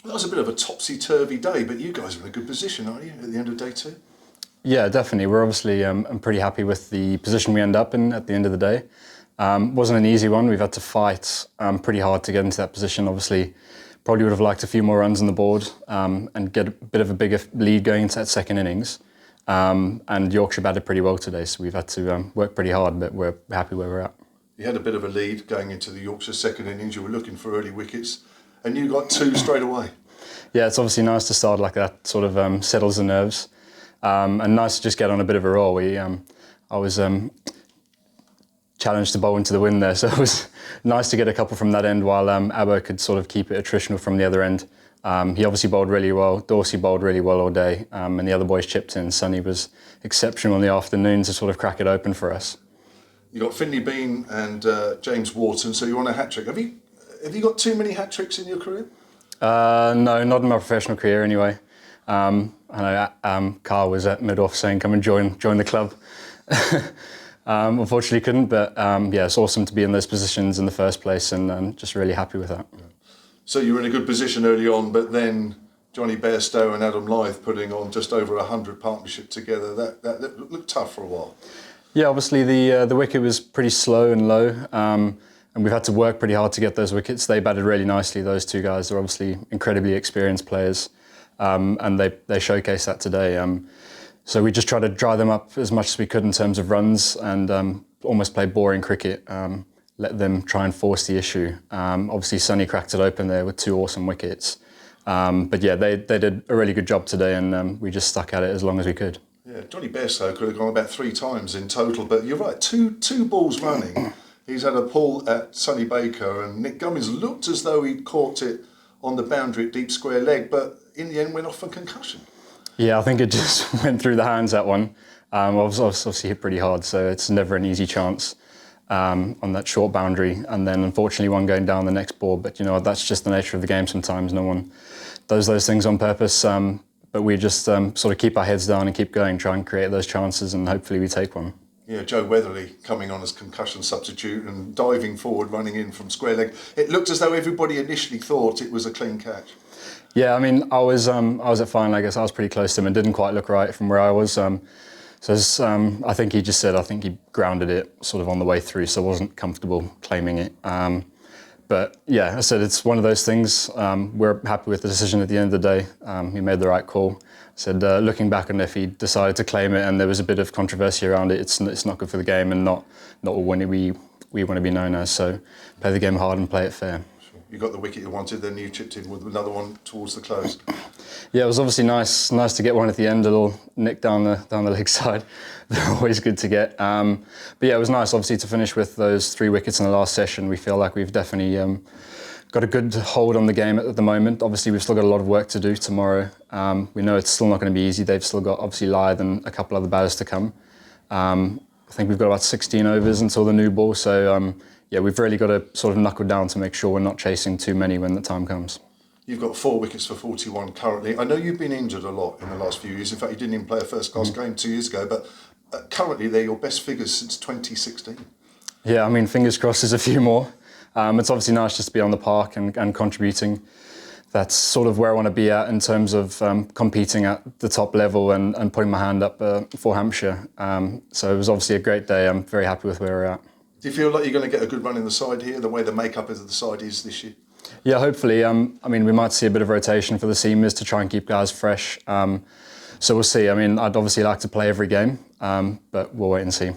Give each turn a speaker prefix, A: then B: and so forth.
A: That was a bit of a topsy-turvy day, but you guys are in a good position, aren't you, at the end of day two?
B: Yeah, definitely. We're obviously I'm pretty happy with the position we end up in at the end of the day. Wasn't an easy one. We've had to fight pretty hard to get into that position. Obviously, probably would have liked a few more runs on the board and get a bit of a bigger lead going into that second innings. And Yorkshire batted pretty well today, so we've had to work pretty hard, but we're happy where we're at.
A: You had a bit of a lead going into the Yorkshire second innings. You were looking for early wickets, and you got two straight away. Yeah,
B: it's obviously nice to start like that, sort of settles the nerves, and nice to just get on a bit of a roll. I was challenged to bowl into the wind there, so it was nice to get a couple from that end while Abbo could sort of keep it attritional from the other end. He obviously bowled really well, Dorsey bowled really well all day, and the other boys chipped in. Sonny was exceptional in the afternoon to sort of crack it open for us.
A: You got Finley Bean and James Wharton, so you're on a hat-trick. Have you got too many hat-tricks in your career?
B: No, not in my professional career anyway. I know Carl was at mid-off saying come and join the club. Unfortunately couldn't, but yeah, it's awesome to be in those positions in the first place, and I'm just really happy with that. Yeah.
A: So you were in a good position early on, but then Johnny Bairstow and Adam Lyth putting on just over 100 partnership together, that looked tough for a while.
B: Yeah, obviously the wicket was pretty slow and low, and we've had to work pretty hard to get those wickets. They batted really nicely, those two guys. They're obviously incredibly experienced players, and they showcased that today. So we just tried to dry them up as much as we could in terms of runs and almost play boring cricket, let them try and force the issue. Obviously Sonny cracked it open there with two awesome wickets. But yeah, they did a really good job today, and we just stuck at it as long as we could.
A: Yeah, Johnny Bairstow could have gone about 3 times in total, but you're right, two balls running. He's had a pull at Sonny Baker, and Nick Gummins looked as though he'd caught it on the boundary at deep square leg, but in the end went off for concussion.
B: Yeah, I think it just went through the hands, that one. Obviously hit pretty hard, so it's never an easy chance on that short boundary, and then unfortunately one going down the next ball. But you know, that's just the nature of the game sometimes. No one does those things on purpose. But we just sort of keep our heads down and keep going, try and create those chances, and hopefully we take one. Yeah,
A: Joe Weatherly coming on as concussion substitute and diving forward, running in from square leg. It looked as though everybody initially thought it was a clean catch.
B: Yeah, I mean, I was at final, I guess. I was pretty close to him and didn't quite look right from where I was. I think he just said, I think he grounded it sort of on the way through, so I wasn't comfortable claiming it. But yeah, I said it's one of those things. We're happy with the decision at the end of the day. He made the right call. I said, looking back on if he decided to claim it and there was a bit of controversy around it, it's not good for the game and not what we want to be known as. So play the game hard and play it fair.
A: You got the wicket you wanted, then you chipped in with another one towards the close.
B: Yeah, it was obviously nice to get one at the end, a little nick down the leg side. They're always good to get. But yeah, it was nice obviously to finish with those 3 wickets in the last session. We feel like we've definitely got a good hold on the game at the moment. Obviously we've still got a lot of work to do tomorrow. We know it's still not going to be easy. They've still got obviously Lyth and a couple other batters to come. I think we've got about 16 overs until the new ball, so yeah, we've really got to sort of knuckle down to make sure we're not chasing too many when the time comes.
A: You've got 4 wickets for 41 currently. I know you've been injured a lot in the last few years. In fact, you didn't even play a first-class game 2 years ago, but currently they're your best figures since 2016.
B: Yeah, I mean, fingers crossed there's a few more. It's obviously nice just to be on the park and contributing. That's sort of where I want to be at in terms of competing at the top level and putting my hand up for Hampshire. So it was obviously a great day. I'm very happy with where we're at.
A: Do you feel like you're going to get a good run in the side here, the way the makeup of the side is this year?
B: Yeah, hopefully. I mean, we might see a bit of rotation for the seamers to try and keep guys fresh. So we'll see. I mean, I'd obviously like to play every game, but we'll wait and see.